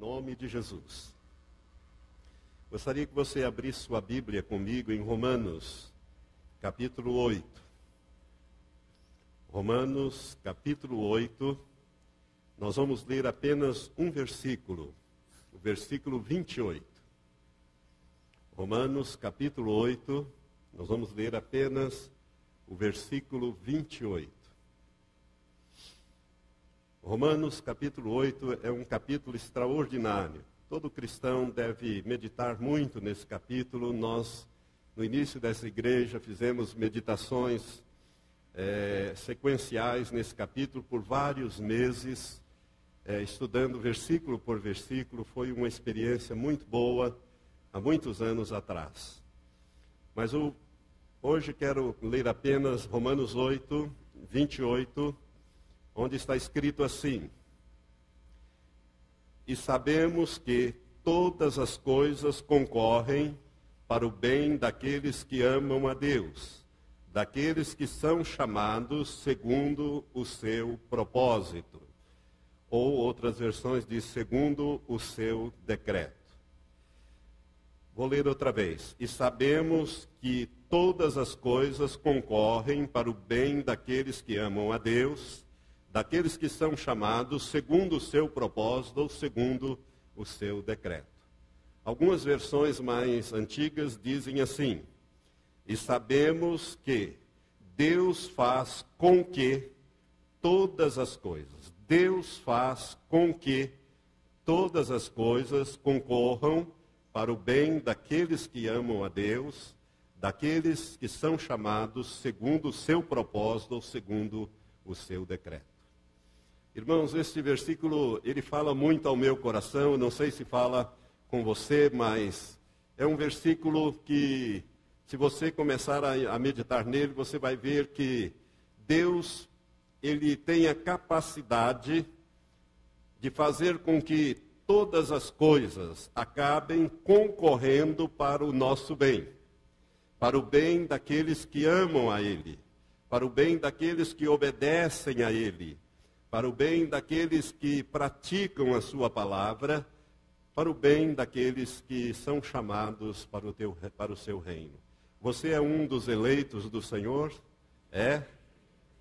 nome de Jesus. Gostaria que você abrisse sua Bíblia comigo em Romanos, capítulo 8. Romanos, capítulo 8, nós vamos ler apenas um versículo, o versículo 28. Romanos, capítulo 8, nós vamos ler apenas o versículo 28. Romanos, capítulo 8, é um capítulo extraordinário. Todo cristão deve meditar muito nesse capítulo. Nós, no início dessa igreja, fizemos meditações sequenciais nesse capítulo por vários meses, estudando versículo por versículo. Foi uma experiência muito boa, há muitos anos atrás. Mas hoje quero ler apenas Romanos 8, 28, onde está escrito assim: e sabemos que todas as coisas concorrem para o bem daqueles que amam a Deus, daqueles que são chamados segundo o seu propósito. Ou outras versões diz segundo o seu decreto. Vou ler outra vez. E sabemos que todas as coisas concorrem para o bem daqueles que amam a Deus, daqueles que são chamados segundo o seu propósito ou segundo o seu decreto. Algumas versões mais antigas dizem assim: e sabemos que Deus faz com que todas as coisas, Deus faz com que todas as coisas concorram para o bem daqueles que amam a Deus, daqueles que são chamados segundo o seu propósito ou segundo o seu decreto. Irmãos, este versículo, ele fala muito ao meu coração. Não sei se fala com você, mas é um versículo que, se você começar a meditar nele, você vai ver que Deus, ele tem a capacidade de fazer com que todas as coisas acabem concorrendo para o nosso bem, para o bem daqueles que amam a Ele, para o bem daqueles que obedecem a Ele, para o bem daqueles que praticam a sua palavra, para o bem daqueles que são chamados para o seu reino. Você é um dos eleitos do Senhor? É?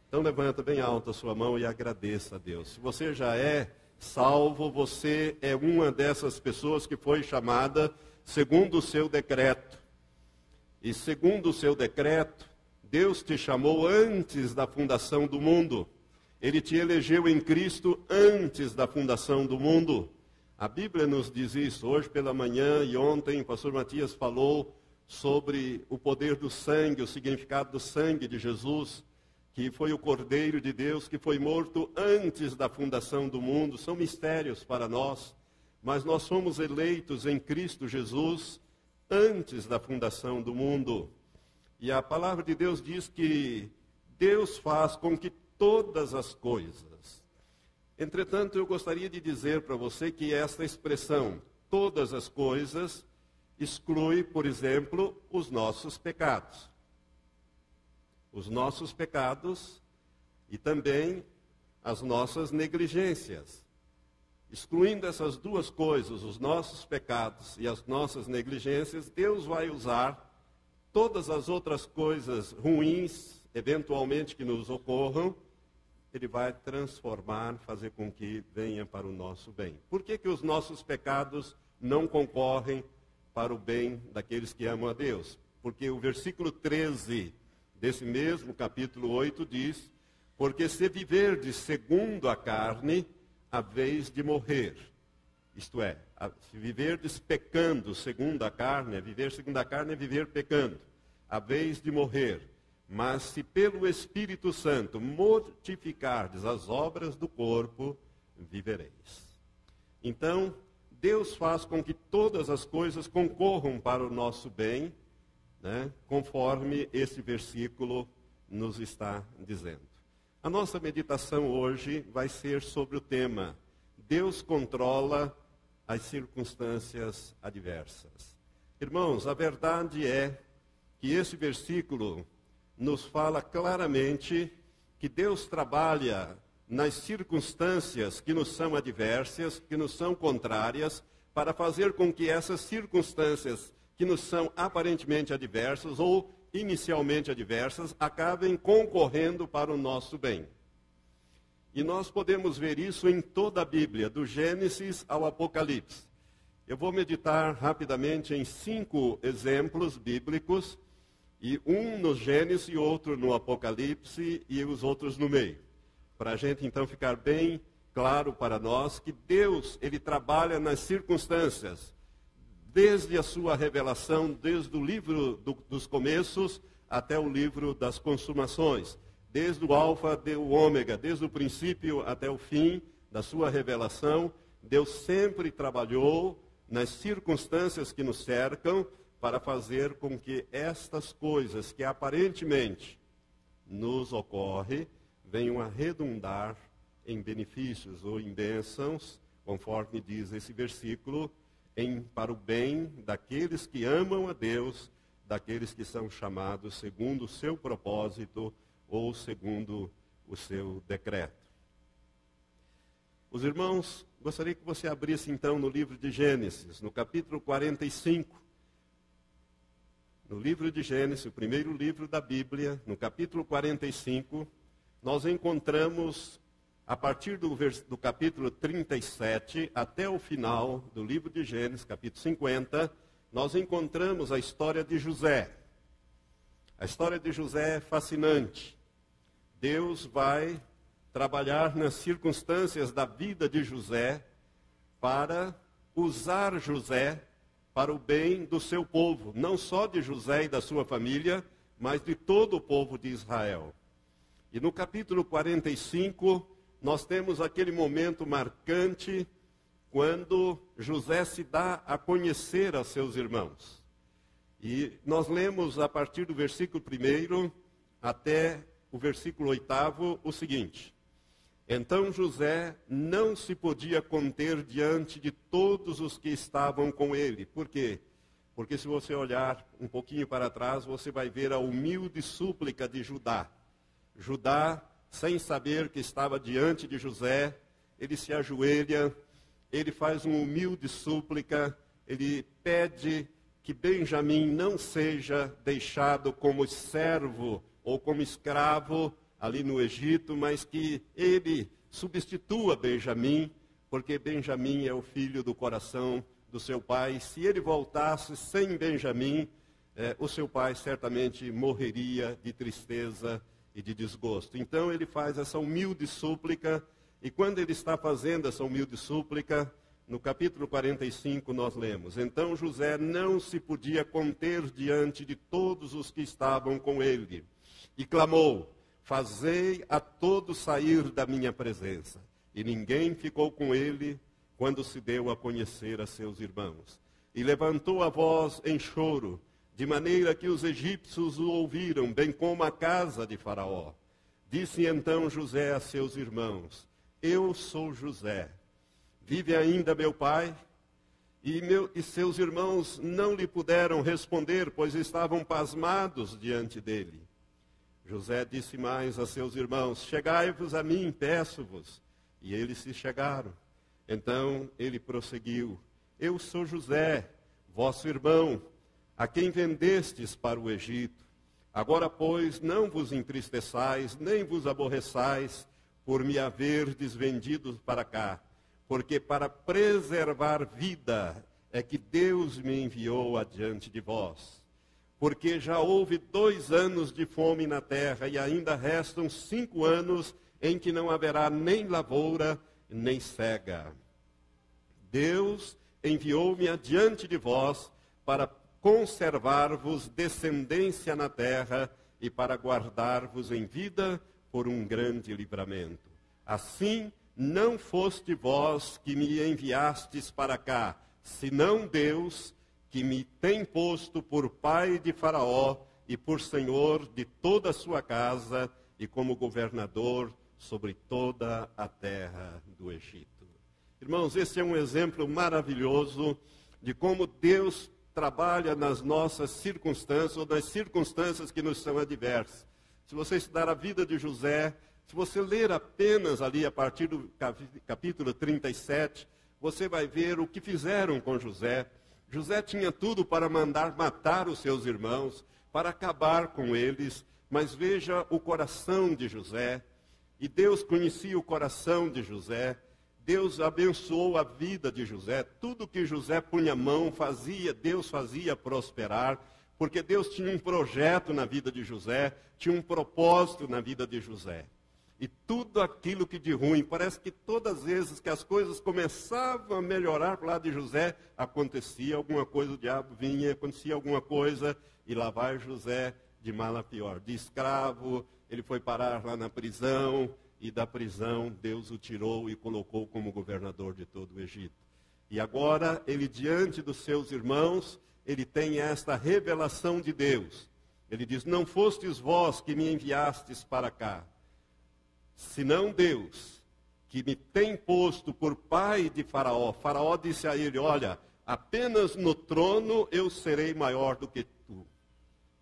Então levanta bem alto a sua mão e agradeça a Deus. Se você já é salvo, você é uma dessas pessoas que foi chamada segundo o seu decreto. E segundo o seu decreto, Deus te chamou antes da fundação do mundo. Ele te elegeu em Cristo antes da fundação do mundo. A Bíblia nos diz isso. Hoje pela manhã e ontem o pastor Matias falou sobre o poder do sangue, o significado do sangue de Jesus, que foi o Cordeiro de Deus, que foi morto antes da fundação do mundo. São mistérios para nós, mas nós somos eleitos em Cristo Jesus antes da fundação do mundo. E a palavra de Deus diz que Deus faz com que todas as coisas. Entretanto, eu gostaria de dizer para você que esta expressão, todas as coisas, exclui, por exemplo, os nossos pecados. Os nossos pecados e também as nossas negligências. Excluindo essas duas coisas, os nossos pecados e as nossas negligências, Deus vai usar todas as outras coisas ruins, eventualmente que nos ocorram, Ele vai transformar, fazer com que venha para o nosso bem. Por que que os nossos pecados não concorrem para o bem daqueles que amam a Deus? Porque o versículo 13 desse mesmo capítulo 8 diz: porque se viverdes segundo a carne, haveis de morrer. Isto é, se viverdes pecando segundo a carne, viver segundo a carne é viver pecando. Haveis de morrer. Mas se pelo Espírito Santo mortificardes as obras do corpo, vivereis. Então, Deus faz com que todas as coisas concorram para o nosso bem, né, conforme esse versículo nos está dizendo. A nossa meditação hoje vai ser sobre o tema: Deus controla as circunstâncias adversas. Irmãos, a verdade é que esse versículo nos fala claramente que Deus trabalha nas circunstâncias que nos são adversas, que nos são contrárias, para fazer com que essas circunstâncias que nos são aparentemente adversas ou inicialmente adversas acabem concorrendo para o nosso bem. E nós podemos ver isso em toda a Bíblia, do Gênesis ao Apocalipse. Eu vou meditar rapidamente em 5 exemplos bíblicos, e um no Gênesis e outro no Apocalipse e os outros no meio. Para a gente então ficar bem claro para nós que Deus, Ele trabalha nas circunstâncias, desde a sua revelação, desde o livro dos começos até o livro das consumações, desde o alfa até o ômega, desde o princípio até o fim da sua revelação, Deus sempre trabalhou nas circunstâncias que nos cercam para fazer com que estas coisas que aparentemente nos ocorrem venham a redundar em benefícios ou em bênçãos, conforme diz esse versículo, para o bem daqueles que amam a Deus, daqueles que são chamados segundo o seu propósito ou segundo o seu decreto. Os irmãos, gostaria que você abrisse então no livro de Gênesis, no capítulo 45. No livro de Gênesis, o primeiro livro da Bíblia, no capítulo 45, nós encontramos, a partir do capítulo 37 até o final do livro de Gênesis, capítulo 50, nós encontramos a história de José. A história de José é fascinante. Deus vai trabalhar nas circunstâncias da vida de José para usar José para o bem do seu povo, não só de José e da sua família, mas de todo o povo de Israel. E no capítulo 45, nós temos aquele momento marcante quando José se dá a conhecer a seus irmãos. E nós lemos a partir do versículo 1 até o versículo 8 o seguinte: Então José não se podia conter diante de todos os que estavam com ele. Por quê? Porque se você olhar um pouquinho para trás, você vai ver a humilde súplica de Judá. Judá, sem saber que estava diante de José, ele se ajoelha, ele faz uma humilde súplica, ele pede que Benjamim não seja deixado como servo ou como escravo ali no Egito, mas que ele substitua Benjamim, porque Benjamim é o filho do coração do seu pai. Se ele voltasse sem Benjamim, o seu pai certamente morreria de tristeza e de desgosto. Então ele faz essa humilde súplica, e quando ele está fazendo essa humilde súplica, no capítulo 45 nós lemos: Então José não se podia conter diante de todos os que estavam com ele, e clamou: Fazei a todos sair da minha presença. E ninguém ficou com ele quando se deu a conhecer a seus irmãos. E levantou a voz em choro, de maneira que os egípcios o ouviram, bem como a casa de Faraó. Disse então José a seus irmãos: Eu sou José. Vive ainda meu pai? E seus irmãos não lhe puderam responder, pois estavam pasmados diante dele. José disse mais a seus irmãos: Chegai-vos a mim, peço-vos. E eles se chegaram. Então ele prosseguiu: Eu sou José, vosso irmão, a quem vendestes para o Egito. Agora, pois, não vos entristeçais, nem vos aborreçais, por me haverdes vendido para cá, porque para preservar vida é que Deus me enviou adiante de vós. Porque já houve 2 anos de fome na terra, e ainda restam 5 anos em que não haverá nem lavoura, nem cega. Deus enviou-me adiante de vós para conservar-vos descendência na terra e para guardar-vos em vida por um grande livramento. Assim, não foste vós que me enviastes para cá, senão Deus, que me tem posto por pai de Faraó e por senhor de toda a sua casa e como governador sobre toda a terra do Egito. Irmãos, esse é um exemplo maravilhoso de como Deus trabalha nas nossas circunstâncias, ou nas circunstâncias que nos são adversas. Se você estudar a vida de José, Se você ler apenas ali a partir do capítulo 37, você vai ver o que fizeram com José. José tinha tudo para mandar matar os seus irmãos, para acabar com eles, mas veja o coração de José. E Deus conhecia o coração de José. Deus abençoou a vida de José. Tudo que José punha a mão fazia, Deus fazia prosperar, porque Deus tinha um projeto na vida de José, tinha um propósito na vida de José. E tudo aquilo que de ruim, parece que todas as vezes que as coisas começavam a melhorar para o lado de José, acontecia alguma coisa, o diabo vinha, acontecia alguma coisa, e lá vai José de mal a pior. De escravo, ele foi parar lá na prisão, e da prisão Deus o tirou e colocou como governador de todo o Egito. E agora, ele diante dos seus irmãos, ele tem esta revelação de Deus. Ele diz, não fostes vós que me enviastes para cá, senão Deus, que me tem posto por pai de Faraó. Faraó disse a ele, olha, apenas no trono eu serei maior do que tu.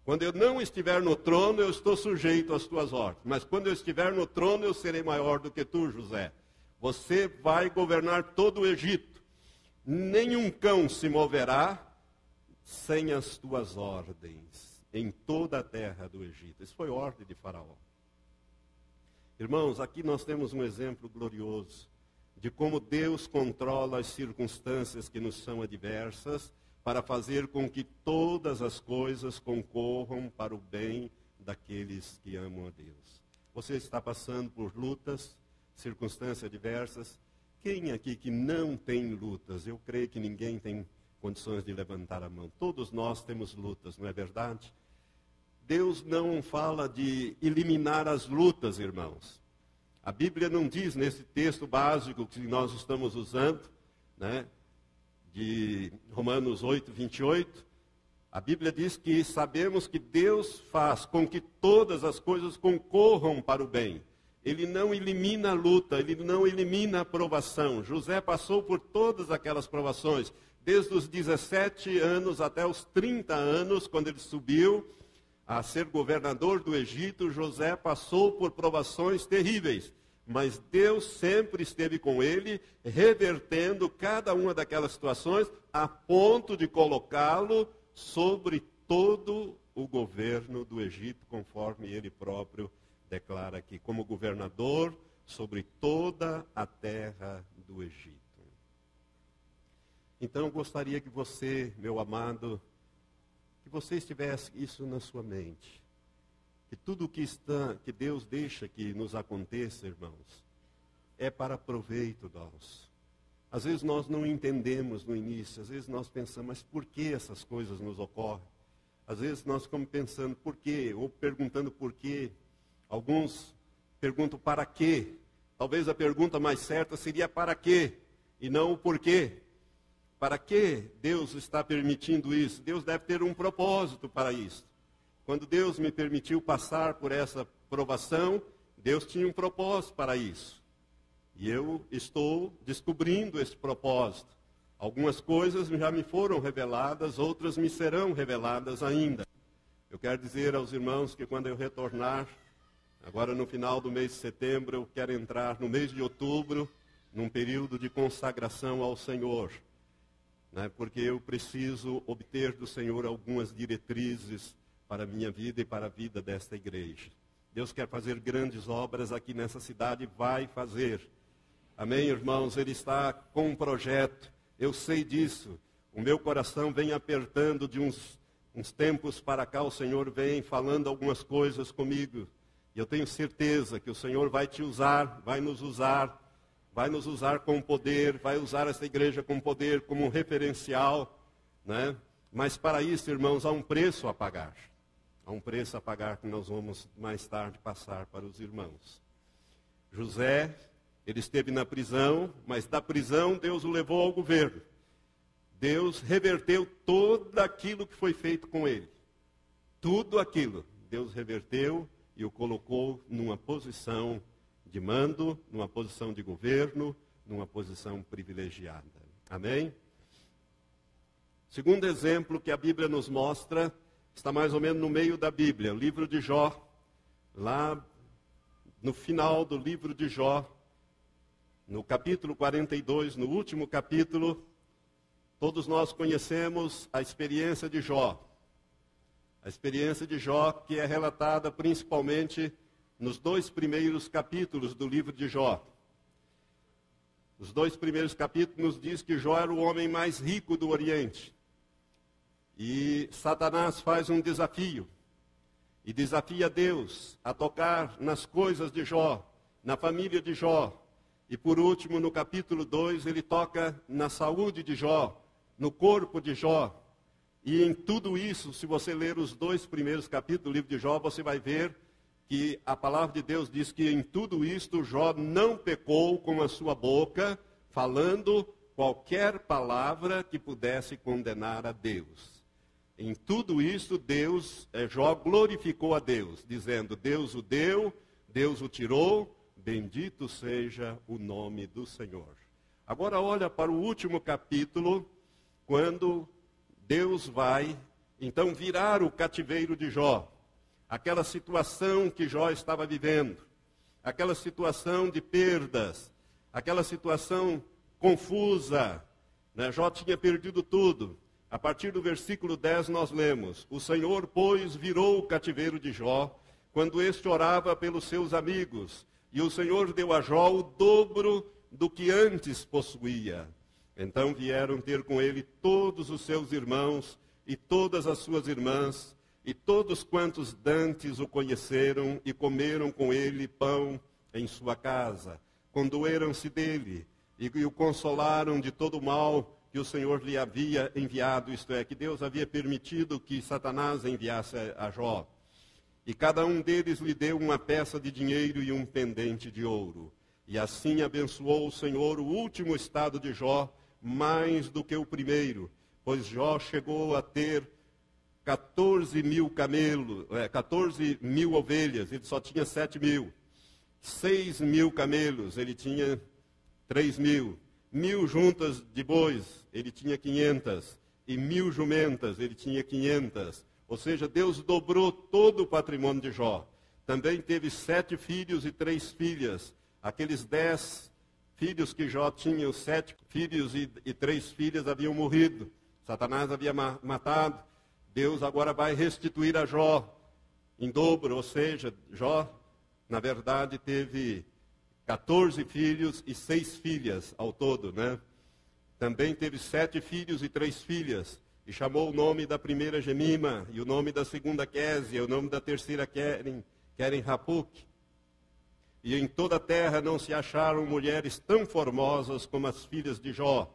Quando eu não estiver no trono, eu estou sujeito às tuas ordens. Mas quando eu estiver no trono, eu serei maior do que tu, José. Você vai governar todo o Egito. Nenhum cão se moverá sem as tuas ordens em toda a terra do Egito. Isso foi ordem de Faraó. Irmãos, aqui nós temos um exemplo glorioso de como Deus controla as circunstâncias que nos são adversas para fazer com que todas as coisas concorram para o bem daqueles que amam a Deus. Você está passando por lutas, circunstâncias adversas. Quem aqui que não tem lutas? Eu creio que ninguém tem condições de levantar a mão. Todos nós temos lutas, não é verdade? Deus não fala de eliminar as lutas, irmãos. A Bíblia não diz nesse texto básico que nós estamos usando, né, de Romanos 8, 28, a Bíblia diz que sabemos que Deus faz com que todas as coisas concorram para o bem. Ele não elimina a luta, ele não elimina a provação. José passou por todas aquelas provações, desde os 17 anos até os 30 anos, quando ele subiu a ser governador do Egito. José passou por provações terríveis, mas Deus sempre esteve com ele, revertendo cada uma daquelas situações, a ponto de colocá-lo sobre todo o governo do Egito, conforme ele próprio declara aqui, como governador sobre toda a terra do Egito. Então, eu gostaria que você, meu amado, que você estivesse isso na sua mente. Que tudo que Deus deixa que nos aconteça, irmãos, é para proveito nosso. Às vezes nós não entendemos no início, às vezes nós pensamos, mas por que essas coisas nos ocorrem? Às vezes nós ficamos pensando por quê, ou perguntando por quê. Alguns perguntam para quê. Talvez a pergunta mais certa seria para quê, e não o porquê. Para que Deus está permitindo isso? Deus deve ter um propósito para isso. Quando Deus me permitiu passar por essa provação, Deus tinha um propósito para isso. E eu estou descobrindo esse propósito. Algumas coisas já me foram reveladas, outras me serão reveladas ainda. Eu quero dizer aos irmãos que quando eu retornar, agora no final do mês de setembro, eu quero entrar no mês de outubro, num período de consagração ao Senhor. Porque eu preciso obter do Senhor algumas diretrizes para a minha vida e para a vida desta igreja. Deus quer fazer grandes obras aqui nessa cidade, vai fazer. Amém, irmãos? Ele está com um projeto, eu sei disso. O meu coração vem apertando de uns tempos para cá, o Senhor vem falando algumas coisas comigo. E eu tenho certeza que o Senhor vai te usar, vai nos usar com poder, vai usar essa igreja com poder, como um referencial, né? Mas para isso, irmãos, há um preço a pagar. Há um preço a pagar que nós vamos mais tarde passar para os irmãos. José, ele esteve na prisão, mas da prisão Deus o levou ao governo. Deus reverteu tudo aquilo que foi feito com ele. Tudo aquilo, Deus reverteu e o colocou numa posição de mando, numa posição de governo, numa posição privilegiada. Amém? Segundo exemplo que a Bíblia nos mostra, está mais ou menos no meio da Bíblia, o livro de Jó, lá no final do livro de Jó, no capítulo 42, no último capítulo, todos nós conhecemos a experiência de Jó. A experiência de Jó que é relatada principalmente nos 2 primeiros capítulos do livro de Jó. Os 2 primeiros capítulos nos diz que Jó era o homem mais rico do Oriente. E Satanás faz um desafio. E desafia Deus a tocar nas coisas de Jó, na família de Jó. E por último, no capítulo 2, ele toca na saúde de Jó, no corpo de Jó. E em tudo isso, se você ler os 2 primeiros capítulos do livro de Jó, você vai ver que a palavra de Deus diz que em tudo isto Jó não pecou com a sua boca, falando qualquer palavra que pudesse condenar a Deus. Em tudo isso, Jó glorificou a Deus, dizendo, Deus o deu, Deus o tirou, bendito seja o nome do Senhor. Agora olha para o último capítulo, quando Deus vai, então, virar o cativeiro de Jó. Aquela situação que Jó estava vivendo, aquela situação de perdas, aquela situação confusa, né? Jó tinha perdido tudo. A partir do versículo 10 nós lemos, o Senhor, pois, virou o cativeiro de Jó, quando este orava pelos seus amigos, e o Senhor deu a Jó o dobro do que antes possuía. Então vieram ter com ele todos os seus irmãos e todas as suas irmãs, e todos quantos dantes o conheceram e comeram com ele pão em sua casa. Condoeram-se dele e o consolaram de todo o mal que o Senhor lhe havia enviado, isto é, que Deus havia permitido que Satanás enviasse a Jó. E cada um deles lhe deu uma peça de dinheiro e um pendente de ouro. E assim abençoou o Senhor o último estado de Jó, mais do que o primeiro, pois Jó chegou a ter 14 mil camelos, 14 mil ovelhas, ele só tinha 7 mil. 6 mil camelos, ele tinha 3 mil. 1.000 juntas de bois, ele tinha 500. E 1.000 jumentas, ele tinha 500. Ou seja, Deus dobrou todo o patrimônio de Jó. Também teve 7 filhos e 3 filhas. Aqueles 10 filhos que Jó tinha, os 7 filhos e 3 filhas haviam morrido. Satanás havia matado. Deus agora vai restituir a Jó em dobro, ou seja, Jó, na verdade, teve 14 filhos e 6 filhas ao todo, né? Também teve 7 filhos e 3 filhas, e chamou o nome da primeira Gemima, e o nome da segunda Késia, o nome da terceira Queren-Hapuk. E em toda a terra não se acharam mulheres tão formosas como as filhas de Jó.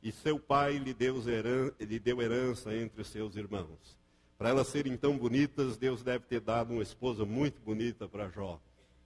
E seu pai lhe deu herança entre os seus irmãos. Para elas serem tão bonitas, Deus deve ter dado uma esposa muito bonita para Jó.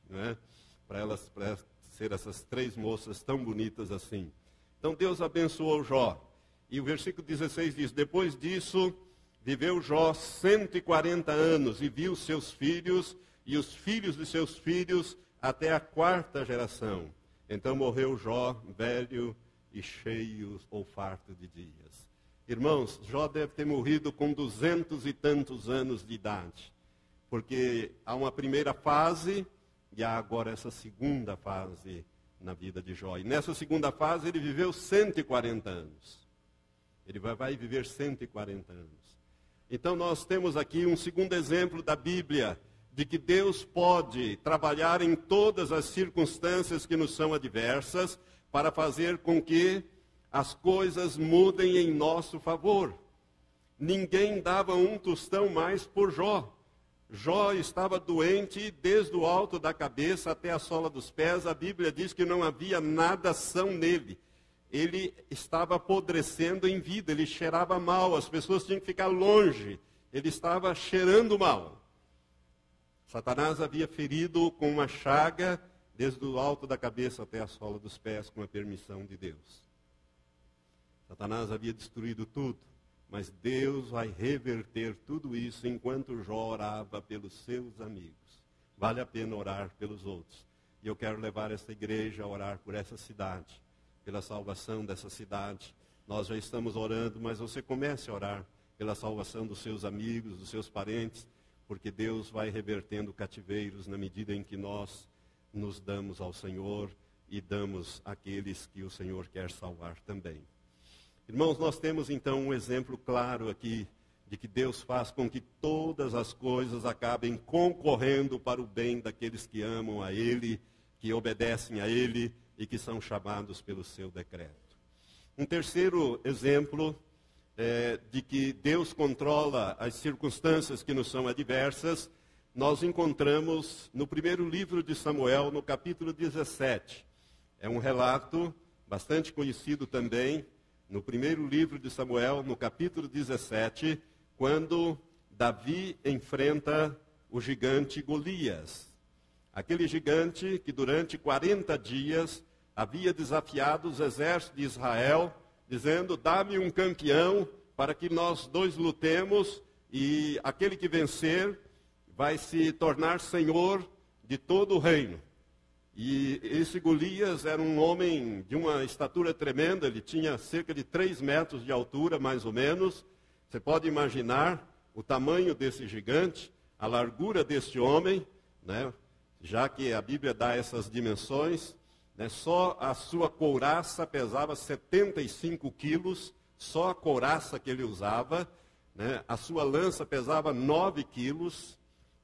Né? Para ser essas 3 moças tão bonitas assim. Então Deus abençoou Jó. E o versículo 16 diz, depois disso, viveu Jó 140 anos e viu seus filhos e os filhos de seus filhos até a 4ª geração. Então morreu Jó, velho e cheio ou farto de dias. Irmãos, Jó deve ter morrido com 200 e tantos anos de idade. Porque há uma primeira fase e há agora essa segunda fase na vida de Jó. E nessa segunda fase ele viveu 140 anos. Ele vai viver 140 anos. Então nós temos aqui um segundo exemplo da Bíblia, de que Deus pode trabalhar em todas as circunstâncias que nos são adversas, para fazer com que as coisas mudem em nosso favor. Ninguém dava um tostão mais por Jó. Jó estava doente desde o alto da cabeça até a sola dos pés. A Bíblia diz que não havia nada são nele. Ele estava apodrecendo em vida, ele cheirava mal, as pessoas tinham que ficar longe. Ele estava cheirando mal. Satanás havia ferido com uma chaga desde o alto da cabeça até a sola dos pés, com a permissão de Deus. Satanás havia destruído tudo, mas Deus vai reverter tudo isso enquanto Jó orava pelos seus amigos. Vale a pena orar pelos outros. E eu quero levar essa igreja a orar por essa cidade, pela salvação dessa cidade. Nós já estamos orando, mas você comece a orar pela salvação dos seus amigos, dos seus parentes, porque Deus vai revertendo cativeiros na medida em que nós nos damos ao Senhor e damos àqueles que o Senhor quer salvar também. Irmãos, nós temos então um exemplo claro aqui de que Deus faz com que todas as coisas acabem concorrendo para o bem daqueles que amam a Ele, que obedecem a Ele e que são chamados pelo seu decreto. Um terceiro exemplo de que Deus controla as circunstâncias que nos são adversas, nós encontramos no primeiro livro de Samuel, no capítulo 17. É um relato bastante conhecido também, no primeiro livro de Samuel, no capítulo 17, quando Davi enfrenta o gigante Golias. Aquele gigante que durante 40 dias havia desafiado os exércitos de Israel, dizendo: dá-me um campeão para que nós dois lutemos, e aquele que vencer vai se tornar senhor de todo o reino. E esse Golias era um homem de uma estatura tremenda, ele tinha cerca de 3 metros de altura, mais ou menos. Você pode imaginar o tamanho desse gigante, a largura deste homem, né? Já que a Bíblia dá essas dimensões, né? Só a sua couraça pesava 75 quilos, só a couraça que ele usava, né? A sua lança pesava 9 quilos,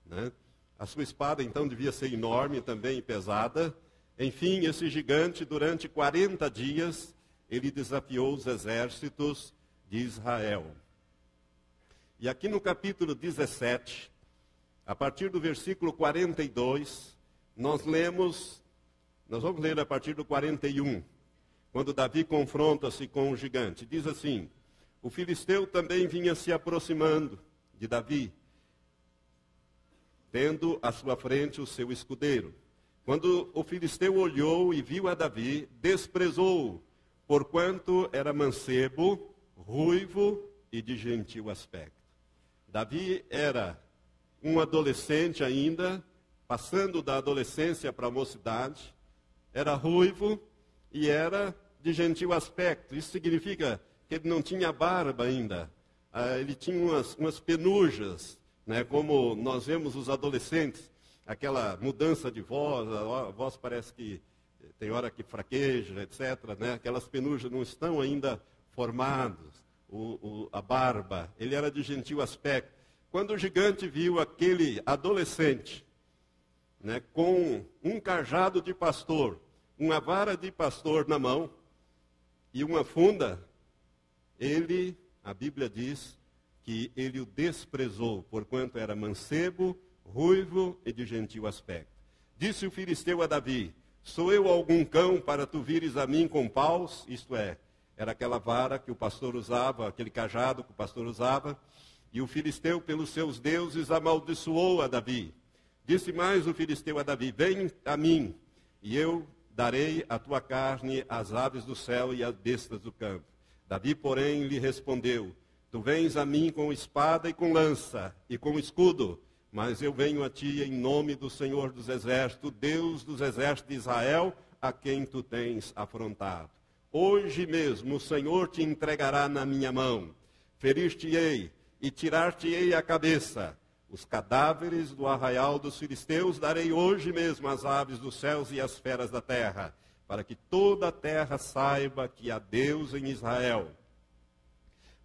né? A sua espada então devia ser enorme também e pesada. Enfim, esse gigante durante 40 dias, ele desafiou os exércitos de Israel. E aqui no capítulo 17, a partir do versículo 42, nós vamos ler a partir do 41, quando Davi confronta-se com o gigante. Diz assim: o filisteu também vinha se aproximando de Davi, tendo à sua frente o seu escudeiro. Quando o filisteu olhou e viu a Davi, desprezou-o, porquanto era mancebo, ruivo e de gentil aspecto. Davi era um adolescente ainda, passando da adolescência para a mocidade, era ruivo e era de gentil aspecto. Isso significa que ele não tinha barba ainda, ele tinha umas penujas, né, como nós vemos os adolescentes, aquela mudança de voz, a voz parece que tem hora que fraqueja, etc. Né, aquelas penujas não estão ainda formadas. A barba, ele era de gentil aspecto. Quando o gigante viu aquele adolescente, né, com um cajado de pastor, uma vara de pastor na mão e uma funda, a Bíblia diz que ele o desprezou, porquanto era mancebo, ruivo e de gentil aspecto. Disse o filisteu a Davi: sou eu algum cão para tu vires a mim com paus? Isto é, era aquela vara que o pastor usava, aquele cajado que o pastor usava. E o filisteu, pelos seus deuses, amaldiçoou a Davi. Disse mais o filisteu a Davi: vem a mim, e eu darei a tua carne às aves do céu e às bestas do campo. Davi, porém, lhe respondeu: tu vens a mim com espada e com lança e com escudo, mas eu venho a ti em nome do Senhor dos Exércitos, Deus dos Exércitos de Israel, a quem tu tens afrontado. Hoje mesmo o Senhor te entregará na minha mão. Ferir-te-ei e tirar-te-ei a cabeça. Os cadáveres do arraial dos filisteus darei hoje mesmo às aves dos céus e às feras da terra, para que toda a terra saiba que há Deus em Israel.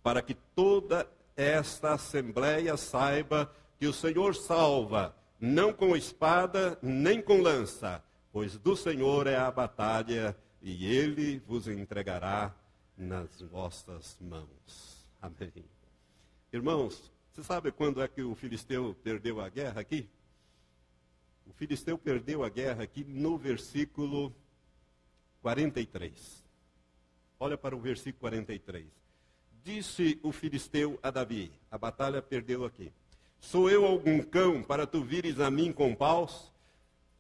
Para que toda esta assembleia saiba que o Senhor salva, não com espada, nem com lança, pois do Senhor é a batalha, e Ele vos entregará nas vossas mãos. Amém. Irmãos, você sabe quando é que o filisteu perdeu a guerra aqui? O filisteu perdeu a guerra aqui no versículo 43. Olha para o versículo 43. Disse o filisteu a Davi, a batalha perdeu aqui: sou eu algum cão para tu vires a mim com paus?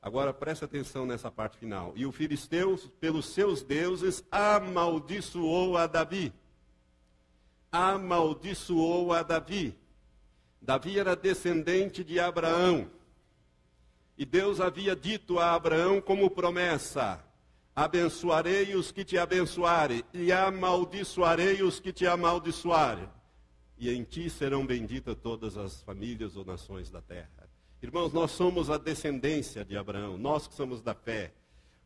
Agora presta atenção nessa parte final. E o filisteu, pelos seus deuses, amaldiçoou a Davi. Amaldiçoou a Davi. Davi era descendente de Abraão. E Deus havia dito a Abraão como promessa: abençoarei os que te abençoarem, e amaldiçoarei os que te amaldiçoarem. E em ti serão benditas todas as famílias ou nações da terra. Irmãos, nós somos a descendência de Abraão, nós que somos da fé.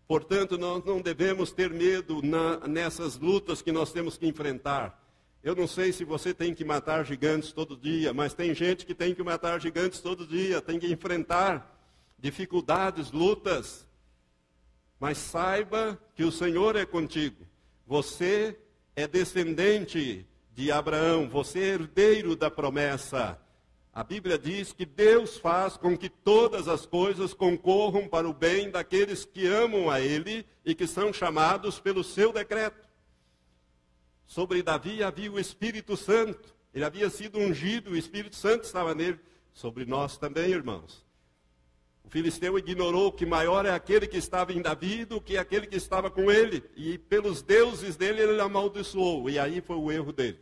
Portanto, nós não devemos ter medo nessas lutas que nós temos que enfrentar. Eu não sei se você tem que matar gigantes todo dia, mas tem gente que tem que matar gigantes todo dia, tem que enfrentar dificuldades, lutas. Mas saiba que o Senhor é contigo. Você é descendente de Abraão, você é herdeiro da promessa. A Bíblia diz que Deus faz com que todas as coisas concorram para o bem daqueles que amam a Ele e que são chamados pelo seu decreto. Sobre Davi havia o Espírito Santo. Ele havia sido ungido, o Espírito Santo estava nele. Sobre nós também, irmãos. O filisteu ignorou que maior é aquele que estava em Davi do que aquele que estava com ele. E pelos deuses dele ele amaldiçoou. E aí foi o erro dele.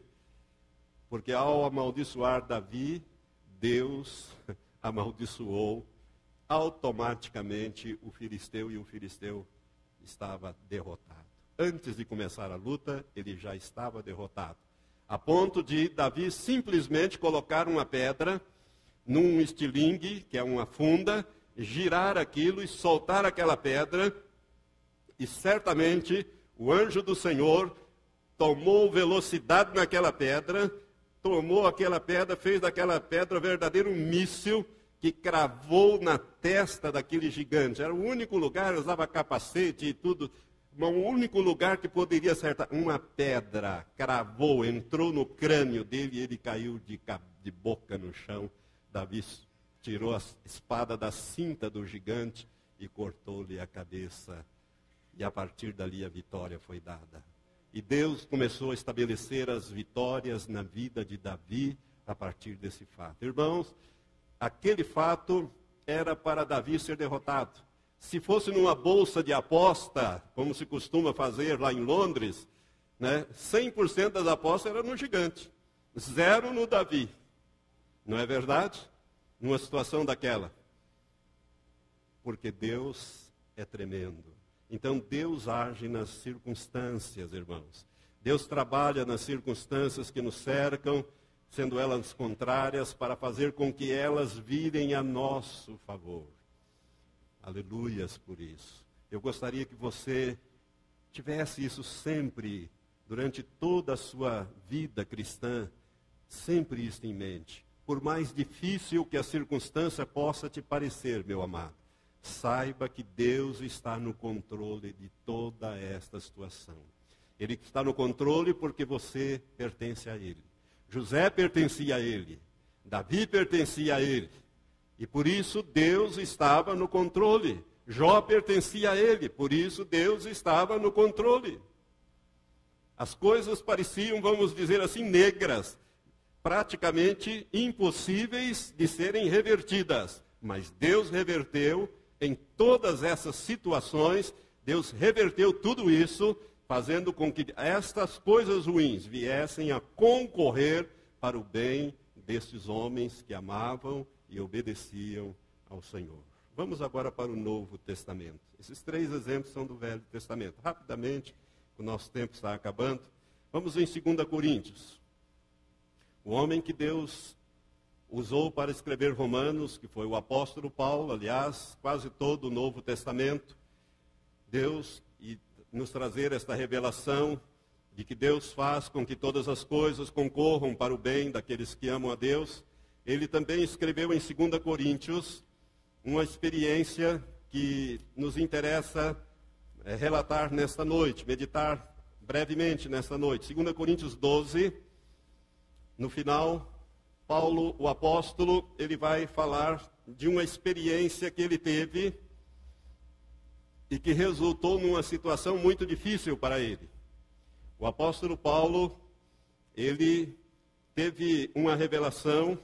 Porque ao amaldiçoar Davi, Deus amaldiçoou automaticamente o filisteu e o filisteu estava derrotado. Antes de começar a luta, ele já estava derrotado. A ponto de Davi simplesmente colocar uma pedra num estilingue, que é uma funda, girar aquilo e soltar aquela pedra. E certamente o anjo do Senhor tomou velocidade naquela pedra, tomou aquela pedra, fez daquela pedra verdadeiro míssil que cravou na testa daquele gigante. Era o único lugar, usava capacete e tudo. O único lugar que poderia acertar, uma pedra cravou, entrou no crânio dele e ele caiu de boca no chão. Davi tirou a espada da cinta do gigante e cortou-lhe a cabeça. E a partir dali a vitória foi dada. E Deus começou a estabelecer as vitórias na vida de Davi a partir desse fato. Irmãos, aquele fato era para Davi ser derrotado. Se fosse numa bolsa de aposta, como se costuma fazer lá em Londres, 100% das apostas eram no gigante, 0 no Davi. Não é verdade? Numa situação daquela. Porque Deus é tremendo. Então Deus age nas circunstâncias, irmãos. Deus trabalha nas circunstâncias que nos cercam, sendo elas contrárias, para fazer com que elas virem a nosso favor. Aleluias por isso. Eu gostaria que você tivesse isso sempre, durante toda a sua vida cristã, sempre isso em mente. Por mais difícil que a circunstância possa te parecer, meu amado, saiba que Deus está no controle de toda esta situação. Ele está no controle porque você pertence a Ele. José pertencia a Ele. Davi pertencia a Ele. E por isso Deus estava no controle. Jó pertencia a Ele. Por isso Deus estava no controle. As coisas pareciam, vamos dizer assim, negras. Praticamente impossíveis de serem revertidas. Mas Deus reverteu em todas essas situações. Deus reverteu tudo isso, fazendo com que estas coisas ruins viessem a concorrer para o bem desses homens que amavam e obedeciam ao Senhor. Vamos agora para o Novo Testamento. Esses 3 exemplos são do Velho Testamento. Rapidamente, o nosso tempo está acabando. Vamos em 2 Coríntios. O homem que Deus usou para escrever Romanos, que foi o apóstolo Paulo, aliás, quase todo o Novo Testamento, Deus e nos trazer esta revelação de que Deus faz com que todas as coisas concorram para o bem daqueles que amam a Deus. Ele também escreveu em 2 Coríntios uma experiência que nos interessa relatar nesta noite, meditar brevemente nesta noite. 2 Coríntios 12, no final, Paulo, o apóstolo, ele vai falar de uma experiência que ele teve e que resultou numa situação muito difícil para ele. O apóstolo Paulo, ele teve uma revelação,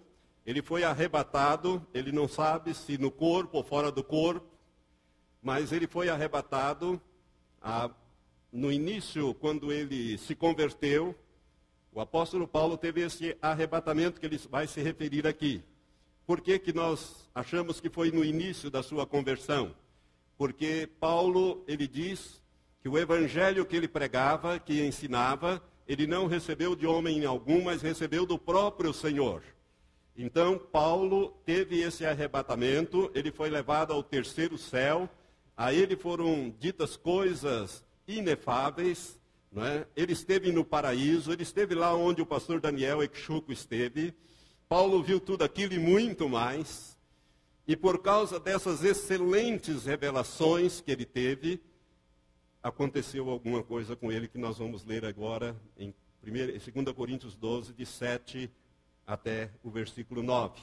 ele foi arrebatado, ele não sabe se no corpo ou fora do corpo, mas ele foi arrebatado no início, quando ele se converteu. O apóstolo Paulo teve esse arrebatamento que ele vai se referir aqui. Por que que nós achamos que foi no início da sua conversão? Porque Paulo, ele diz que o evangelho que ele pregava, que ensinava, ele não recebeu de homem algum, mas recebeu do próprio Senhor. Então, Paulo teve esse arrebatamento, ele foi levado ao terceiro céu, a ele foram ditas coisas inefáveis, não é? Ele esteve no paraíso, ele esteve lá onde o pastor Daniel Exuco esteve. Paulo viu tudo aquilo e muito mais. E por causa dessas excelentes revelações que ele teve, aconteceu alguma coisa com ele que nós vamos ler agora em 2 Coríntios 12, de 7 até o versículo 9.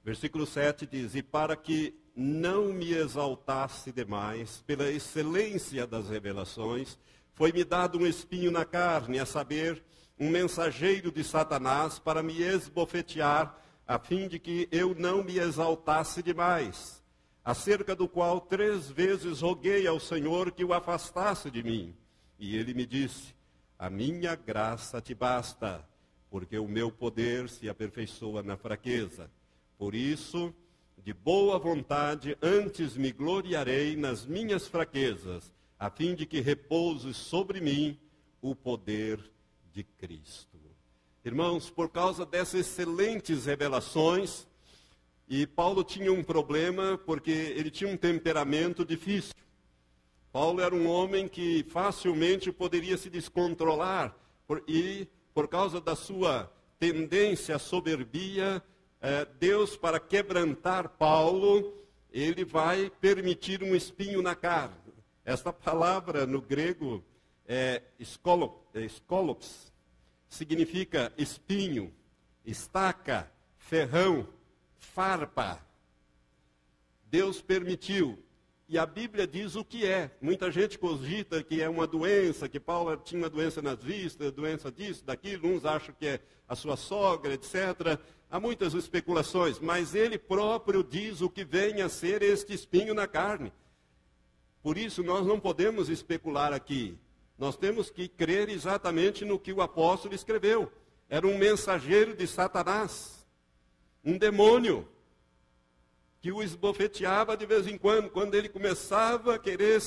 Versículo 7 diz: E para que não me exaltasse demais, pela excelência das revelações, foi-me dado um espinho na carne, a saber, um mensageiro de Satanás, para me esbofetear, a fim de que eu não me exaltasse demais, acerca do qual 3 vezes roguei ao Senhor que o afastasse de mim. E ele me disse: a minha graça te basta, porque o meu poder se aperfeiçoa na fraqueza. Por isso, de boa vontade, antes me gloriarei nas minhas fraquezas, a fim de que repouse sobre mim o poder de Cristo. Irmãos, por causa dessas excelentes revelações, e Paulo tinha um problema, porque ele tinha um temperamento difícil. Paulo era um homem que facilmente poderia se descontrolar, e por causa da sua tendência à soberbia, Deus, para quebrantar Paulo, ele vai permitir um espinho na carne. Esta palavra no grego é skolops, significa espinho, estaca, ferrão, farpa. Deus permitiu. E a Bíblia diz o que é. Muita gente cogita que é uma doença, que Paulo tinha uma doença nas vistas, doença disso, daquilo. Uns acham que é a sua sogra, etc. Há muitas especulações, mas ele próprio diz o que vem a ser este espinho na carne. Por isso, nós não podemos especular aqui. Nós temos que crer exatamente no que o apóstolo escreveu. Era um mensageiro de Satanás, um demônio, que o esbofeteava de vez em quando ele começava a querer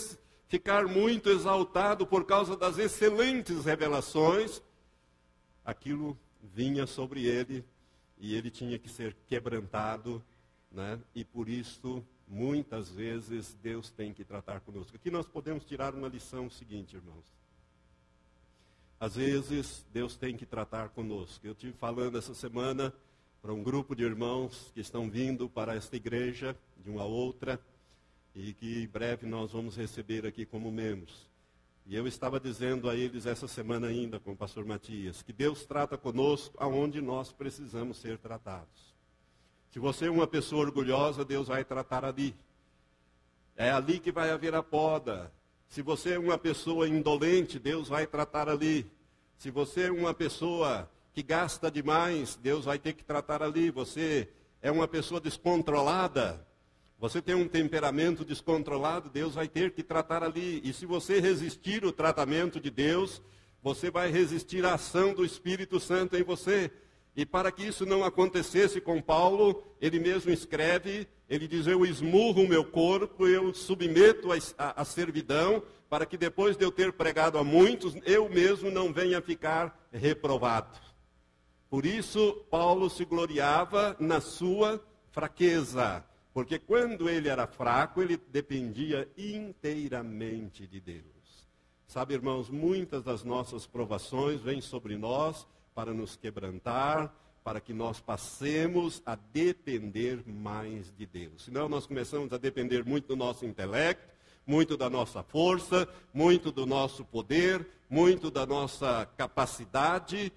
ficar muito exaltado por causa das excelentes revelações, aquilo vinha sobre ele e ele tinha que ser quebrantado, né? E por isso, muitas vezes, Deus tem que tratar conosco. Aqui nós podemos tirar uma lição seguinte, irmãos. Às vezes, Deus tem que tratar conosco. Eu estive falando essa semana para um grupo de irmãos que estão vindo para esta igreja, de uma a outra, e que em breve nós vamos receber aqui como membros. E eu estava dizendo a eles essa semana ainda, com o pastor Matias, que Deus trata conosco aonde nós precisamos ser tratados. Se você é uma pessoa orgulhosa, Deus vai tratar ali. É ali que vai haver a poda. Se você é uma pessoa indolente, Deus vai tratar ali. Se você é uma pessoa que gasta demais, Deus vai ter que tratar ali. Você é uma pessoa descontrolada, você tem um temperamento descontrolado, Deus vai ter que tratar ali. E se você resistir o tratamento de Deus, você vai resistir à ação do Espírito Santo em você. E para que isso não acontecesse com Paulo, ele mesmo escreve, ele diz: eu esmurro o meu corpo, eu submeto a servidão, para que depois de eu ter pregado a muitos, eu mesmo não venha ficar reprovado. Por isso, Paulo se gloriava na sua fraqueza, porque quando ele era fraco, ele dependia inteiramente de Deus. Sabe, irmãos, muitas das nossas provações vêm sobre nós para nos quebrantar, para que nós passemos a depender mais de Deus. Senão nós começamos a depender muito do nosso intelecto, muito da nossa força, muito do nosso poder, muito da nossa capacidade.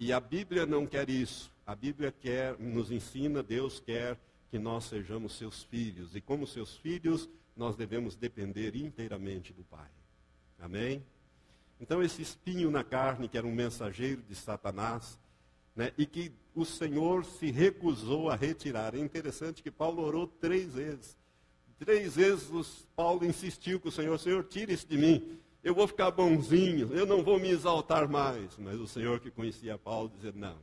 E a Bíblia não quer isso. A Bíblia nos ensina, Deus quer que nós sejamos seus filhos. E como seus filhos, nós devemos depender inteiramente do Pai. Amém? Então esse espinho na carne, que era um mensageiro de Satanás, né, e que o Senhor se recusou a retirar. É interessante que Paulo orou 3 vezes. 3 vezes Paulo insistiu com o Senhor: Senhor, tire isso de mim. Eu vou ficar bonzinho, eu não vou me exaltar mais. Mas o Senhor, que conhecia Paulo, dizia: não,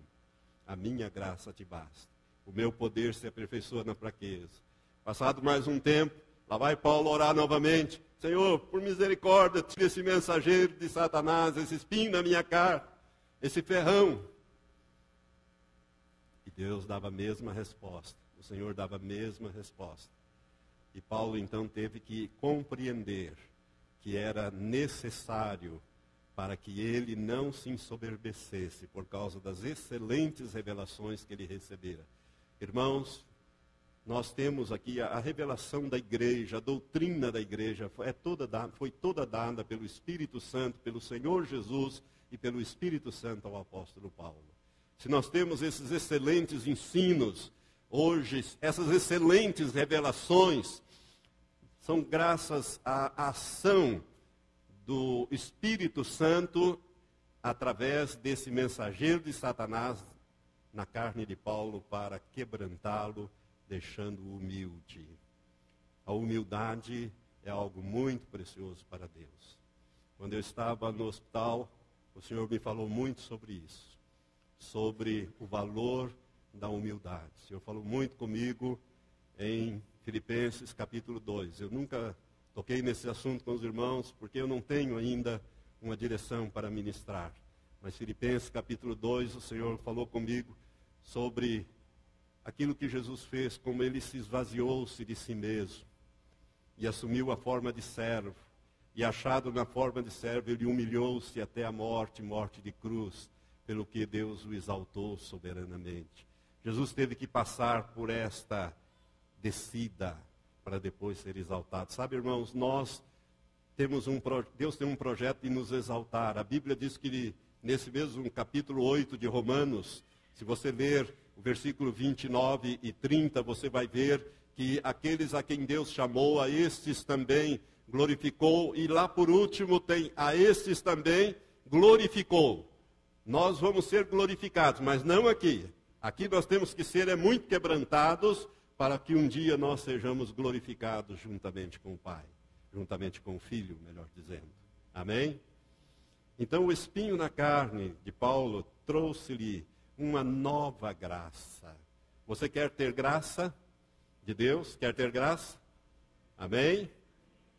a minha graça te basta. O meu poder se aperfeiçoa na fraqueza. Passado mais um tempo, lá vai Paulo orar novamente: Senhor, por misericórdia, tira esse mensageiro de Satanás, esse espinho na minha carne, esse ferrão. Deus dava a mesma resposta. O Senhor dava a mesma resposta. E Paulo então teve que compreender que era necessário para que ele não se ensoberbecesse por causa das excelentes revelações que ele recebera. Irmãos, nós temos aqui a revelação da igreja, a doutrina da igreja, foi toda dada pelo Espírito Santo, pelo Senhor Jesus e pelo Espírito Santo ao apóstolo Paulo. Se nós temos esses excelentes ensinos, hoje, essas excelentes revelações, são graças à ação do Espírito Santo, através desse mensageiro de Satanás na carne de Paulo, para quebrantá-lo, deixando-o humilde. A humildade é algo muito precioso para Deus. Quando eu estava no hospital, o Senhor me falou muito sobre isso, sobre o valor da humildade. O Senhor falou muito comigo em Filipenses capítulo 2. Eu nunca toquei nesse assunto com os irmãos, porque eu não tenho ainda uma direção para ministrar. Mas Filipenses capítulo 2, o Senhor falou comigo sobre aquilo que Jesus fez, como ele se esvaziou-se de si mesmo e assumiu a forma de servo. E achado na forma de servo, ele humilhou-se até a morte, morte de cruz, pelo que Deus o exaltou soberanamente. Jesus teve que passar por esta descida para depois ser exaltado. Sabe, irmãos, Deus tem um projeto de nos exaltar. A Bíblia diz que nesse mesmo capítulo 8 de Romanos, se você ler o versículo 29 e 30, você vai ver que aqueles a quem Deus chamou, a estes também glorificou. E lá por último tem a estes também glorificou. Nós vamos ser glorificados, mas não aqui. Aqui nós temos que ser muito quebrantados para que um dia nós sejamos glorificados juntamente com o Pai, juntamente com o Filho, melhor dizendo. Amém? Então o espinho na carne de Paulo trouxe-lhe uma nova graça. Você quer ter graça de Deus? Quer ter graça? Amém?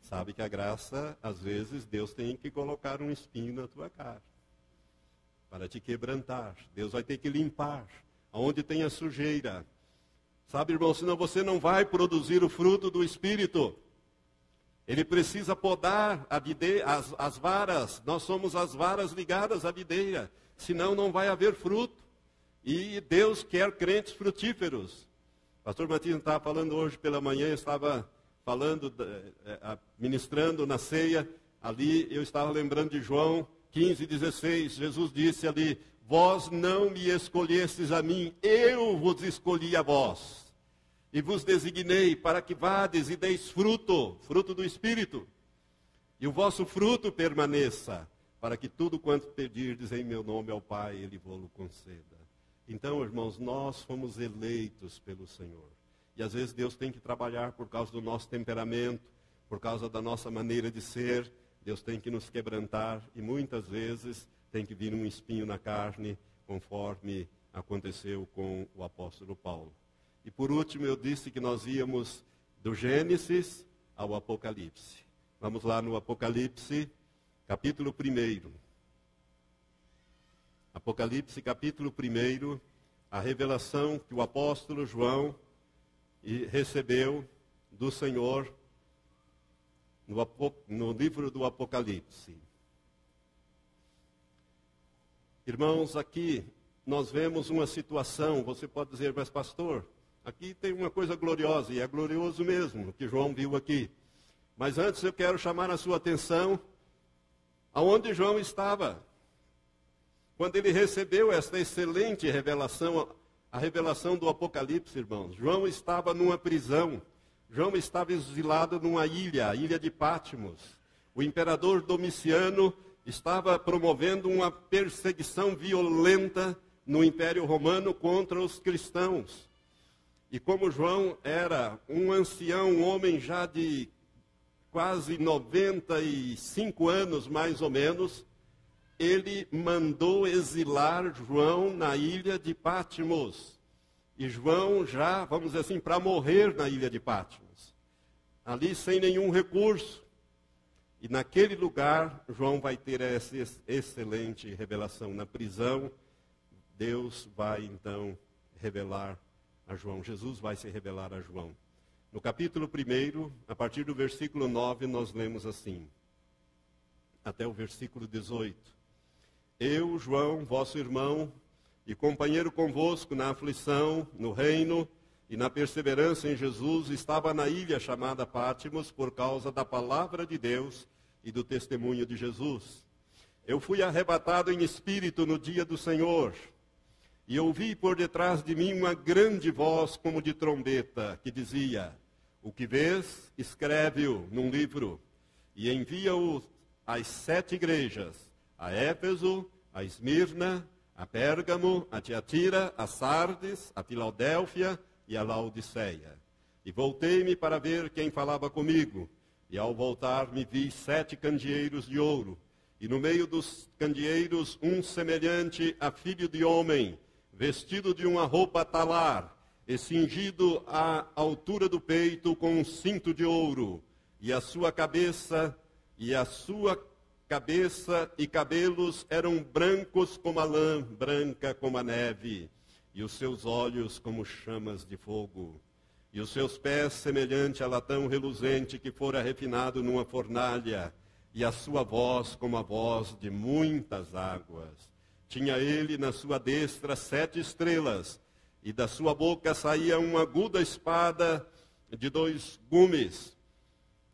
Sabe que a graça, às vezes, Deus tem que colocar um espinho na tua carne para te quebrantar. Deus vai ter que limpar aonde tem a sujeira. Sabe, irmão, senão você não vai produzir o fruto do Espírito. Ele precisa podar as varas. Nós somos as varas ligadas à videira. Senão não vai haver fruto. E Deus quer crentes frutíferos. O pastor Matias estava falando hoje pela manhã, estava falando, ministrando na ceia. Ali eu estava lembrando de João 15:16. Jesus disse ali: vós não me escolhestes a mim, eu vos escolhi a vós. E vos designei para que vades e deis fruto, fruto do Espírito. E o vosso fruto permaneça, para que tudo quanto pedirdes em meu nome ao Pai, Ele vos conceda. Então, irmãos, nós fomos eleitos pelo Senhor. E às vezes Deus tem que trabalhar por causa do nosso temperamento, por causa da nossa maneira de ser. Deus tem que nos quebrantar e muitas vezes tem que vir um espinho na carne, conforme aconteceu com o apóstolo Paulo. E por último eu disse que nós íamos do Gênesis ao Apocalipse. Vamos lá no Apocalipse, capítulo 1. Apocalipse, capítulo 1, a revelação que o apóstolo João recebeu do Senhor no livro do Apocalipse. Irmãos, aqui nós vemos uma situação, você pode dizer, mas pastor, aqui tem uma coisa gloriosa, e é glorioso mesmo, o que João viu aqui. Mas antes eu quero chamar a sua atenção aonde João estava. Quando ele recebeu esta excelente revelação, a revelação do Apocalipse, irmãos, João estava numa prisão. João estava exilado numa ilha, a ilha de Patmos. O imperador Domiciano estava promovendo uma perseguição violenta no Império Romano contra os cristãos. E como João era um ancião, um homem já de quase 95 anos, mais ou menos, ele mandou exilar João na ilha de Patmos. E João já, vamos dizer assim, para morrer na ilha de Patmos. Ali sem nenhum recurso. E naquele lugar, João vai ter essa excelente revelação. Na prisão, Deus vai então revelar a João. Jesus vai se revelar a João. No capítulo 1, a partir do versículo 9, nós lemos assim, até o versículo 18. Eu, João, vosso irmão, e companheiro convosco na aflição, no reino e na perseverança em Jesus, estava na ilha chamada Pátimos por causa da palavra de Deus e do testemunho de Jesus. Eu fui arrebatado em espírito no dia do Senhor, e ouvi por detrás de mim uma grande voz como de trombeta, que dizia, o que vês, escreve-o num livro, e envia-o às 7 igrejas, a Éfeso, a Esmirna, a Pérgamo, a Tiatira, a Sardes, a Filadélfia e a Laodiceia. E voltei-me para ver quem falava comigo, e ao voltar me vi 7 candeeiros de ouro, e no meio dos candeeiros um semelhante a filho de homem, vestido de uma roupa talar, e cingido à altura do peito com um cinto de ouro, e a sua cabeça e cabelos eram brancos como a lã, branca como a neve, e os seus olhos como chamas de fogo, e os seus pés semelhante a latão reluzente que fora refinado numa fornalha, e a sua voz como a voz de muitas águas. Tinha ele na sua destra 7 estrelas, e da sua boca saía uma aguda espada de 2 gumes.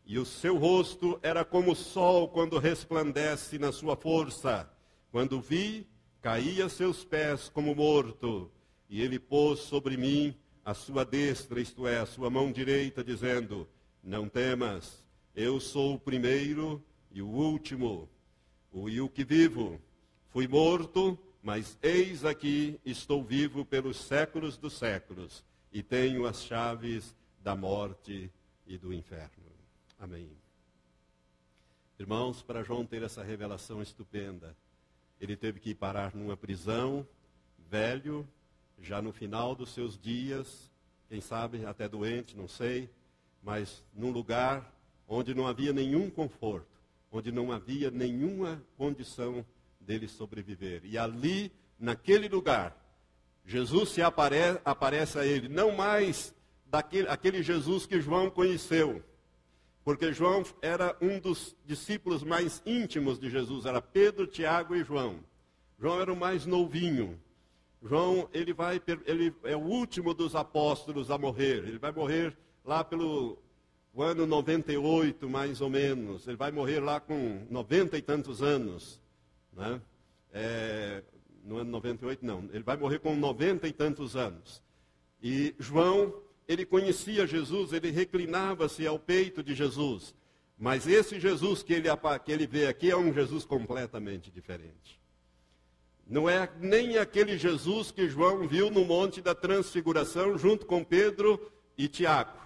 E o seu rosto era como o sol quando resplandece na sua força. Quando vi, caí a seus pés como morto. E ele pôs sobre mim a sua destra, isto é, a sua mão direita, dizendo, não temas, eu sou o primeiro e o último, e o que vivo. Fui morto, mas eis aqui, estou vivo pelos séculos dos séculos, e tenho as chaves da morte e do inferno. Amém. Irmãos, para João ter essa revelação estupenda, ele teve que ir parar numa prisão, velho, já no final dos seus dias, quem sabe até doente, não sei, mas num lugar onde não havia nenhum conforto, onde não havia nenhuma condição dele sobreviver. E ali, naquele lugar, Jesus se aparece a ele, não mais aquele Jesus que João conheceu, porque João era um dos discípulos mais íntimos de Jesus, era Pedro, Tiago e João. João era o mais novinho. João, ele é o último dos apóstolos a morrer. Ele vai morrer lá pelo ano 98, mais ou menos. Ele vai morrer lá com 90 e tantos anos. Né? No ano 98, não. Ele vai morrer com 90 e tantos anos. E João, ele conhecia Jesus, ele reclinava-se ao peito de Jesus. Mas esse Jesus que ele vê aqui é um Jesus completamente diferente. Não é nem aquele Jesus que João viu no Monte da Transfiguração junto com Pedro e Tiago.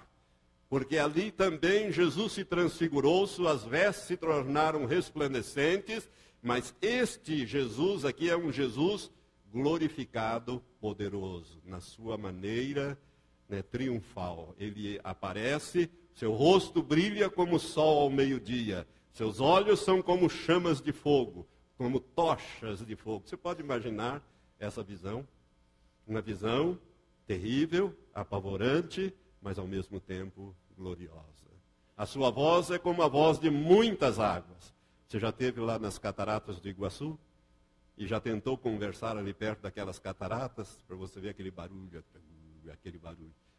Porque ali também Jesus se transfigurou, suas vestes se tornaram resplandecentes, mas este Jesus aqui é um Jesus glorificado, poderoso, na sua maneira triunfal. Ele aparece, seu rosto brilha como o sol ao meio-dia, seus olhos são como chamas de fogo, como tochas de fogo. Você pode imaginar essa visão? Uma visão terrível, apavorante, mas ao mesmo tempo gloriosa. A sua voz é como a voz de muitas águas. Você já esteve lá nas cataratas do Iguaçu? E já tentou conversar ali perto daquelas cataratas, para você ver aquele barulho.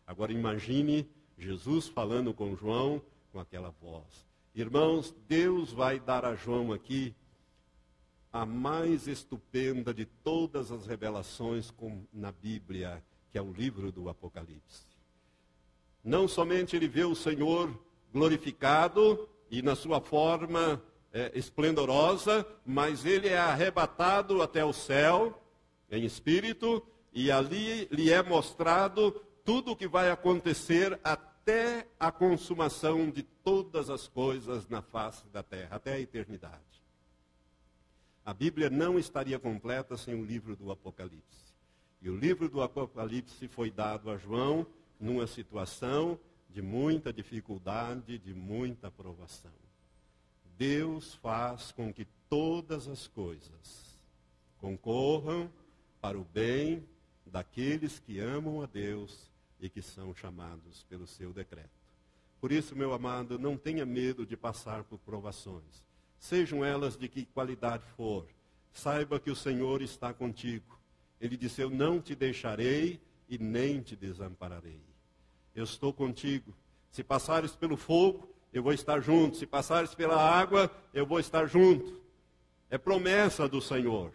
Agora imagine Jesus falando com João com aquela voz. Irmãos, Deus vai dar a João aqui a mais estupenda de todas as revelações na Bíblia, que é o livro do Apocalipse. Não somente ele vê o Senhor glorificado e na sua forma esplendorosa, mas ele é arrebatado até o céu em espírito, e ali lhe é mostrado tudo o que vai acontecer até a consumação de todas as coisas na face da terra, até a eternidade. A Bíblia não estaria completa sem o livro do Apocalipse. E o livro do Apocalipse foi dado a João numa situação de muita dificuldade, de muita provação. Deus faz com que todas as coisas concorram para o bem daqueles que amam a Deus e que são chamados pelo seu decreto. Por isso, meu amado, não tenha medo de passar por provações. Sejam elas de que qualidade for. Saiba que o Senhor está contigo. Ele disse, eu não te deixarei e nem te desampararei. Eu estou contigo. Se passares pelo fogo, eu vou estar junto. Se passares pela água, eu vou estar junto. É promessa do Senhor.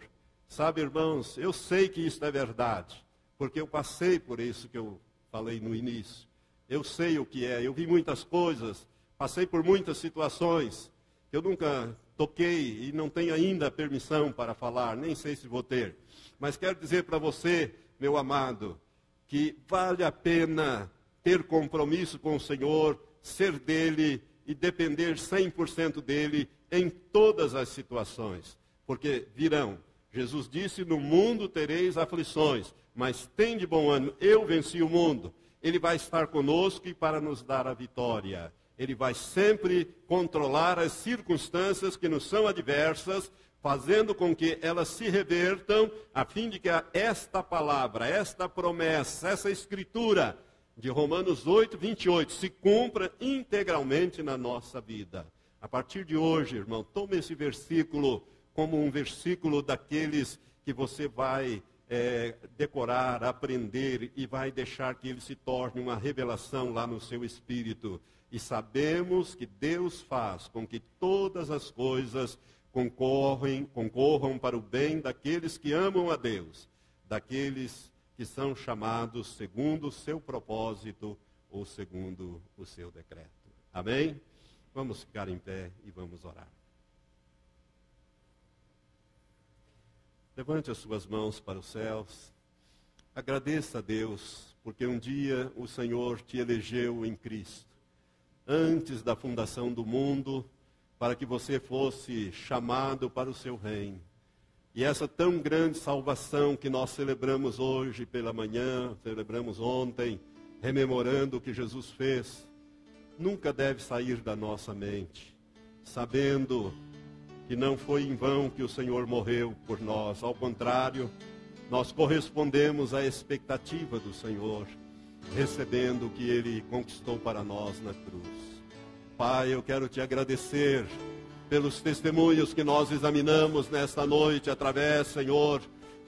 Sabe, irmãos, eu sei que isso é verdade, porque eu passei por isso que eu falei no início. Eu sei o que é, eu vi muitas coisas, passei por muitas situações que eu nunca toquei e não tenho ainda permissão para falar, nem sei se vou ter. Mas quero dizer para você, meu amado, que vale a pena ter compromisso com o Senhor, ser dele e depender 100% dele em todas as situações. Porque virão. Jesus disse, no mundo tereis aflições, mas tende bom ânimo, eu venci o mundo. Ele vai estar conosco e para nos dar a vitória. Ele vai sempre controlar as circunstâncias que nos são adversas, fazendo com que elas se revertam, a fim de que esta palavra, esta promessa, essa escritura de Romanos 8, 28, se cumpra integralmente na nossa vida. A partir de hoje, irmão, tome esse versículo como um versículo daqueles que você vai decorar, aprender e vai deixar que ele se torne uma revelação lá no seu espírito. E sabemos que Deus faz com que todas as coisas concorram para o bem daqueles que amam a Deus, daqueles que são chamados segundo o seu propósito ou segundo o seu decreto. Amém? Vamos ficar em pé e vamos orar. Levante as suas mãos para os céus. Agradeça a Deus, porque um dia o Senhor te elegeu em Cristo, antes da fundação do mundo, para que você fosse chamado para o seu reino. E essa tão grande salvação que nós celebramos hoje pela manhã, celebramos ontem, rememorando o que Jesus fez, nunca deve sair da nossa mente, sabendo que não foi em vão que o Senhor morreu por nós. Ao contrário, nós correspondemos à expectativa do Senhor, recebendo o que Ele conquistou para nós na cruz. Pai, eu quero te agradecer pelos testemunhos que nós examinamos nesta noite, através, Senhor,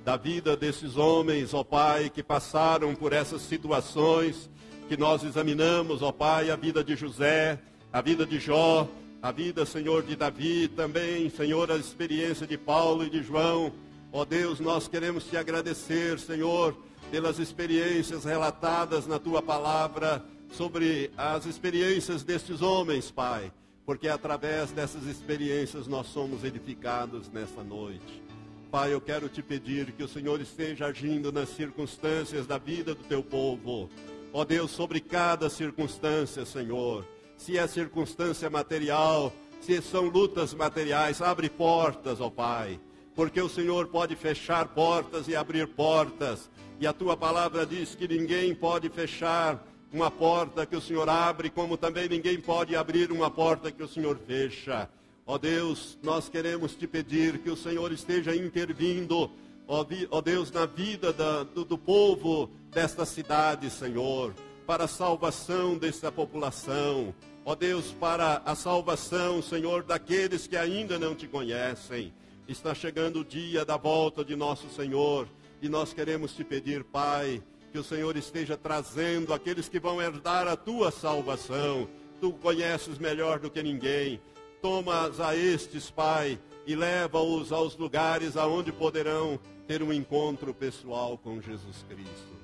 da vida desses homens, ó Pai, que passaram por essas situações que nós examinamos, ó Pai, a vida de José, a vida de Jó, a vida, Senhor, de Davi, também, Senhor, a experiência de Paulo e de João. Ó Deus, nós queremos te agradecer, Senhor, pelas experiências relatadas na tua palavra, sobre as experiências destes homens, Pai, porque através dessas experiências nós somos edificados nesta noite. Pai, eu quero te pedir que o Senhor esteja agindo nas circunstâncias da vida do teu povo. Ó Deus, sobre cada circunstância, Senhor. Se é circunstância material, se são lutas materiais, abre portas, ó Pai. Porque o Senhor pode fechar portas e abrir portas. E a tua palavra diz que ninguém pode fechar uma porta que o Senhor abre, como também ninguém pode abrir uma porta que o Senhor fecha. Ó Deus, nós queremos te pedir que o Senhor esteja intervindo, ó Deus, na vida do povo desta cidade, Senhor, para a salvação desta população. Ó Deus, para a salvação, Senhor, daqueles que ainda não te conhecem. Está chegando o dia da volta de nosso Senhor, e nós queremos te pedir, Pai, que o Senhor esteja trazendo aqueles que vão herdar a tua salvação. Tu conheces melhor do que ninguém. Toma a estes, Pai, e leva-os aos lugares aonde poderão ter um encontro pessoal com Jesus Cristo.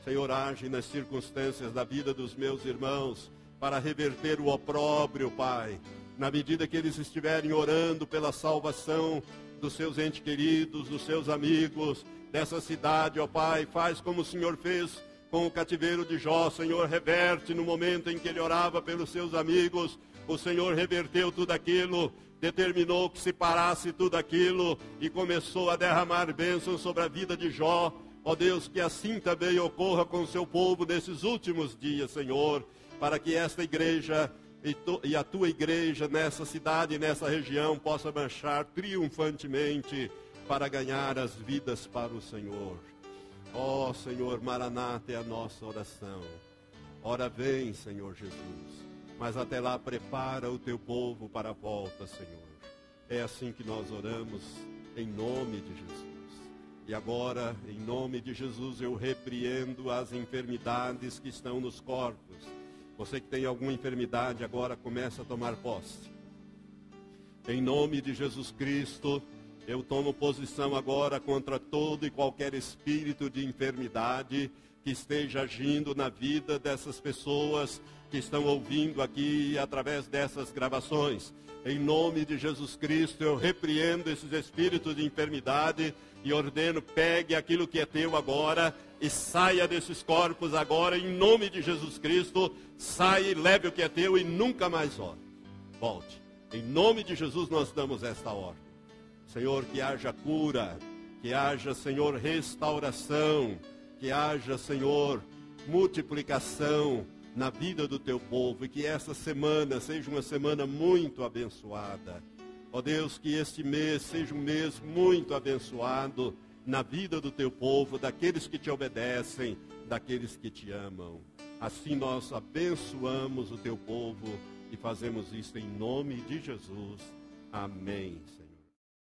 Senhor, age nas circunstâncias da vida dos meus irmãos, para reverter o opróbrio, Pai, na medida que eles estiverem orando pela salvação dos seus entes queridos, dos seus amigos, dessa cidade, ó Pai. Faz como o Senhor fez com o cativeiro de Jó, Senhor, reverte no momento em que ele orava pelos seus amigos. O Senhor reverteu tudo aquilo, determinou que se parasse tudo aquilo e começou a derramar bênçãos sobre a vida de Jó. Ó Deus, que assim também ocorra com o seu povo nesses últimos dias, Senhor, para que esta igreja e a tua igreja nessa cidade e nessa região possa marchar triunfantemente para ganhar as vidas para o Senhor. Ó Senhor, Maranata é a nossa oração. Ora vem, Senhor Jesus. Mas até lá prepara o teu povo para a volta, Senhor. É assim que nós oramos, em nome de Jesus. E agora, em nome de Jesus, eu repreendo as enfermidades que estão nos corpos. Você que tem alguma enfermidade, agora começa a tomar posse. Em nome de Jesus Cristo, eu tomo posição agora contra todo e qualquer espírito de enfermidade que esteja agindo na vida dessas pessoas que estão ouvindo aqui através dessas gravações. Em nome de Jesus Cristo, eu repreendo esses espíritos de enfermidade e ordeno, pegue aquilo que é teu agora e saia desses corpos agora, em nome de Jesus Cristo. Saia e leve o que é teu e nunca mais volte. Em nome de Jesus nós damos esta ordem. Senhor, que haja cura, que haja, Senhor, restauração, que haja, Senhor, multiplicação na vida do teu povo, e que essa semana seja uma semana muito abençoada. Ó Deus, que este mês seja um mês muito abençoado na vida do teu povo, daqueles que te obedecem, daqueles que te amam. Assim nós abençoamos o teu povo e fazemos isso em nome de Jesus. Amém, Senhor.